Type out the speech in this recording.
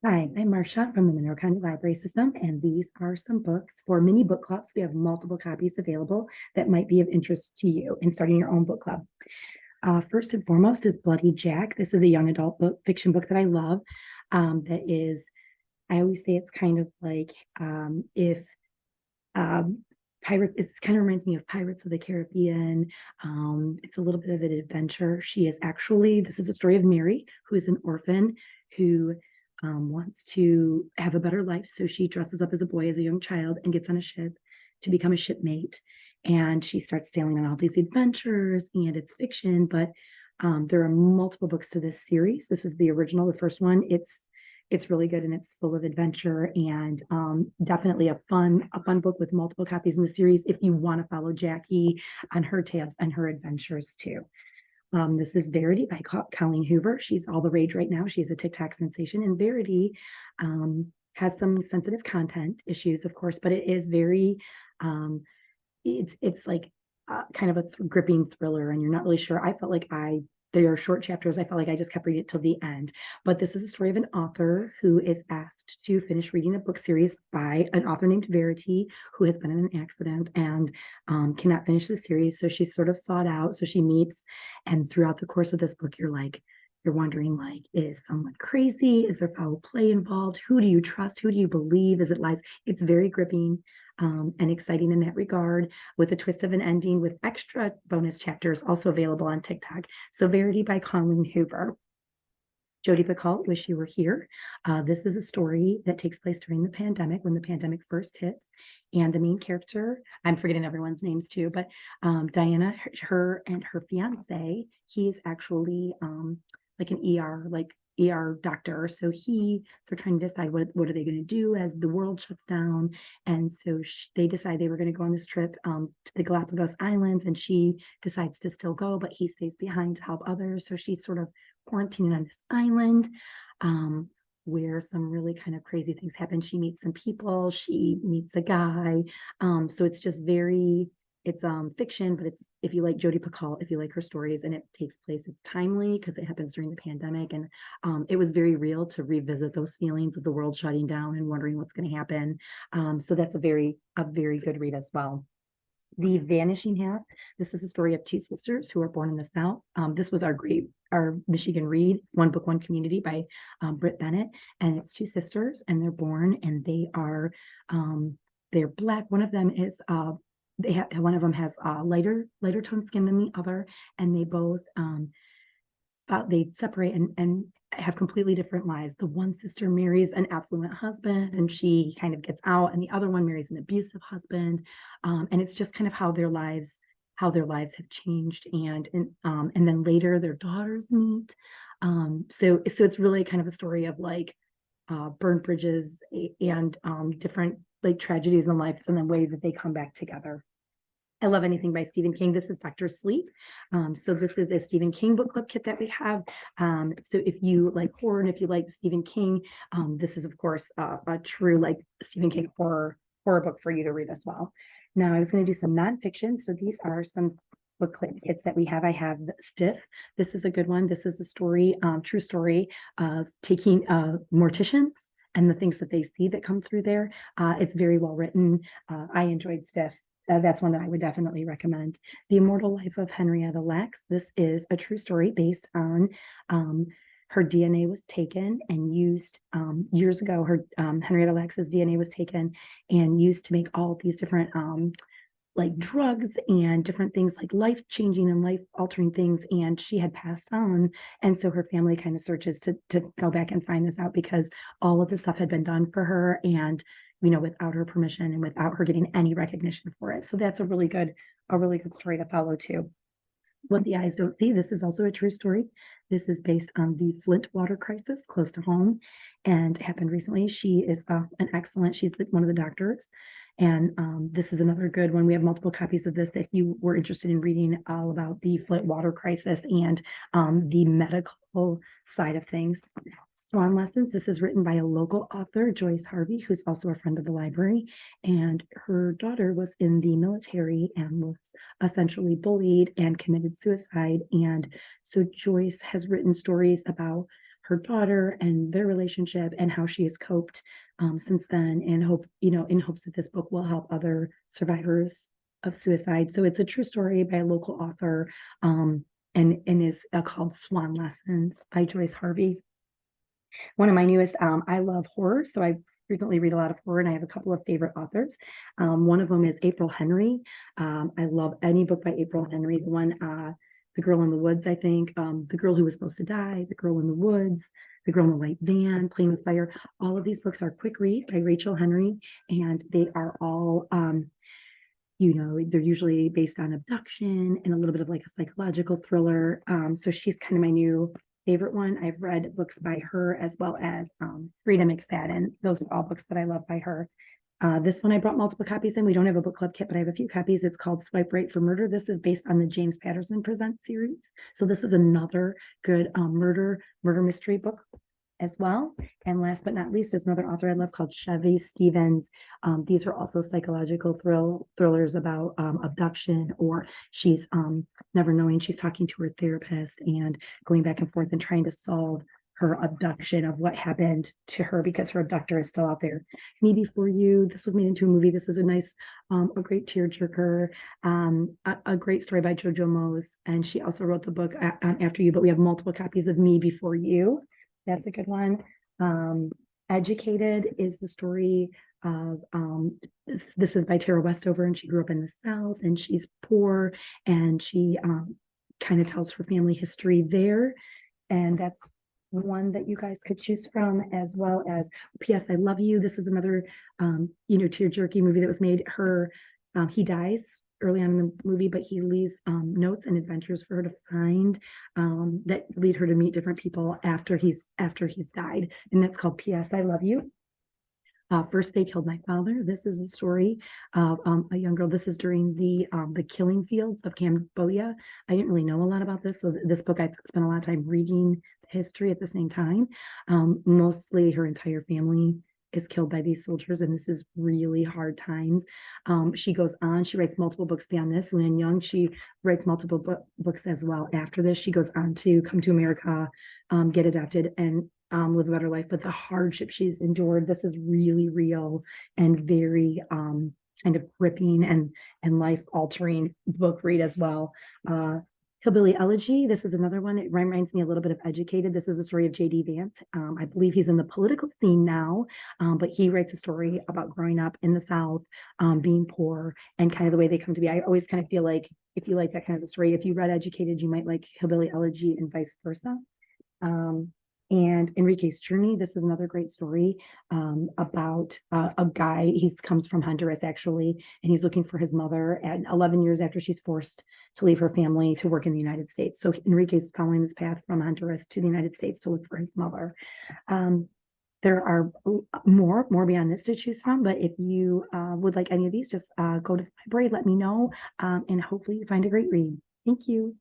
Hi, I'm Marsha from the Monroe County Library System, and these are some books for mini book clubs. We have multiple copies available that might be of interest to you in starting your own book club. First and foremost is Bloody Jack. This is a young adult book, fiction book that I love. That is, I always say it's kind of like if um, Pirates, it kind of reminds me of Pirates of the Caribbean. It's a little bit of an adventure. This is a story of Mary, who is an orphan who wants to have a better life. So she dresses up as a boy, as a young child, and gets on a ship to become a shipmate. And she starts sailing on all these adventures, and it's fiction, but there are multiple books to this series. This is the original, the first one. It's really good and it's full of adventure and definitely a fun book with multiple copies in the series if you want to follow Jackie on her tales and her adventures too. This is Verity by Colleen Hoover. She's all the rage right now. She's a TikTok sensation, and Verity has some sensitive content issues, of course, but it is very it's like kind of a gripping thriller, and you're not really sure. I felt like there are short chapters. I felt like I just kept reading it till the end. But this is a story of an author who is asked to finish reading a book series by an author named Verity, who has been in an accident and cannot finish the series. So she's sort of sought out. So she meets, and throughout the course of this book, you're wondering, like, is someone crazy? Is there foul play involved? Who do you trust? Who do you believe? Is it lies? It's very gripping and exciting in that regard, with a twist of an ending with extra bonus chapters also available on TikTok. So Verity by Colleen Hoover. Jodi Picoult, Wish You Were Here. This is a story that takes place during the pandemic, when the pandemic first hits. And the main character, I'm forgetting everyone's names too, but Diana, her and her fiance, he is actually like an ER doctor. So they're trying to decide what are they going to do as the world shuts down. And so they decide they were going to go on this trip to the Galapagos Islands, and she decides to still go, but he stays behind to help others. So she's sort of quarantining on this island where some really kind of crazy things happen. She meets some people, she meets a guy. So it's just it's fiction, but it's, if you like Jodi Picoult, if you like her stories, and it takes place, it's timely because it happens during the pandemic, and it was very real to revisit those feelings of the world shutting down and wondering what's going to happen. So that's a very good read as well. The Vanishing Half. This is a story of two sisters who were born in the South. This was our Michigan Read, One Book, One Community by Britt Bennett. And it's two sisters, and they're born, and they're Black. One of them is one of them has lighter toned skin than the other, and they both they separate and have completely different lives. The one sister marries an affluent husband and she kind of gets out, and the other one marries an abusive husband. And it's just kind of how their lives have changed. And then later their daughters meet. So it's really kind of a story of like burned bridges and different like tragedies in life, and the way that they come back together. I love anything by Stephen King. This is Dr. Sleep. So this is a Stephen King book club kit that we have. So if you like horror and if you like Stephen King, this is of course a true like Stephen King horror book for you to read as well. Now I was going to do some nonfiction. So these are some book kits that we have. I have Stiff. This is a good one. This is a story, true story of taking morticians and the things that they see that come through there. It's very well written. I enjoyed Stiff. That's one that I would definitely recommend. The Immortal Life of Henrietta Lacks. This is a true story based on her DNA was taken and used years ago. Henrietta Lacks's DNA was taken and used to make all these different like drugs and different things, like life-changing and life-altering things, and she had passed on. And so her family kind of searches to go back and find this out, because all of this stuff had been done for her, and without her permission and without her getting any recognition for it. So that's a really good story to follow too. What the Eyes Don't See. This is also a true story. This is based on the Flint water crisis close to home, and it happened recently. She is she's one of the doctors. And this is another good one. We have multiple copies of this if you were interested in reading all about the Flint water crisis and the medical side of things. Swan Lessons. This is written by a local author, Joyce Harvey, who's also a friend of the library. And her daughter was in the military and was essentially bullied and committed suicide. And so Joyce has written stories about her daughter and their relationship and how she has coped since then, and hope, in hopes that this book will help other survivors of suicide. So it's a true story by a local author, and is called Swan Lessons by Joyce Harvey. One of my newest, I love horror, so I frequently read a lot of horror, and I have a couple of favorite authors. One of them is April Henry. I love any book by April Henry. The one, The Girl in the Woods, I think, The Girl Who Was Supposed to Die, The Girl in the Woods, The Girl in the White Van, Playing with Fire. All of these books are quick read by Rachel Henry, and they are all, they're usually based on abduction and a little bit of like a psychological thriller. So she's kind of my new favorite one. I've read books by her as well as Frida McFadden. Those are all books that I love by her. This one I brought multiple copies in. We don't have a book club kit, but I have a few copies. It's called Swipe Right for Murder. This is based on the James Patterson Presents series. So this is another good murder mystery book as well. And last but not least is another author I love called Chevy Stevens. These are also psychological thrillers about abduction, or she's never knowing, she's talking to her therapist and going back and forth and trying to solve her abduction, of what happened to her, because her abductor is still out there. Me Before You, this was made into a movie. This is a nice, a great tearjerker, a great story by Jojo Moyes. And she also wrote the book After You, but we have multiple copies of Me Before You. That's a good one. Educated is the story of, this is by Tara Westover, and she grew up in the South, and she's poor, and she kind of tells her family history there. And that's one that you guys could choose from, as well as P.S. I Love You. This is another, tear-jerky movie that was made. He dies early on in the movie, but he leaves notes and adventures for her to find that lead her to meet different people after he's died. And that's called P.S. I Love You. First They Killed My Father. This is a story of a young girl. This is during the killing fields of Cambodia. I didn't really know a lot about this, so this book I spent a lot of time reading the history at the same time. Mostly her entire family is killed by these soldiers, and this is really hard times. She goes on, she writes multiple books beyond this. Lynn Young, she writes multiple books as well. After this, she goes on to come to America, get adopted, and live a better life. But the hardship she's endured, this is really real and very kind of gripping and life-altering book read as well. Hillbilly Elegy, this is another one. It reminds me a little bit of Educated. This is a story of J.D. Vance. I believe he's in the political scene now, but he writes a story about growing up in the South, being poor, and kind of the way they come to be. I always kind of feel like if you like that kind of a story, if you read Educated, you might like Hillbilly Elegy, and vice versa. And Enrique's Journey, this is another great story about a guy. He comes from Honduras, actually, and he's looking for his mother at 11 years after she's forced to leave her family to work in the United States. So Enrique's following this path from Honduras to the United States to look for his mother. There are more beyond this to choose from, but if you would like any of these, just go to the library, let me know, and hopefully you find a great read. Thank you.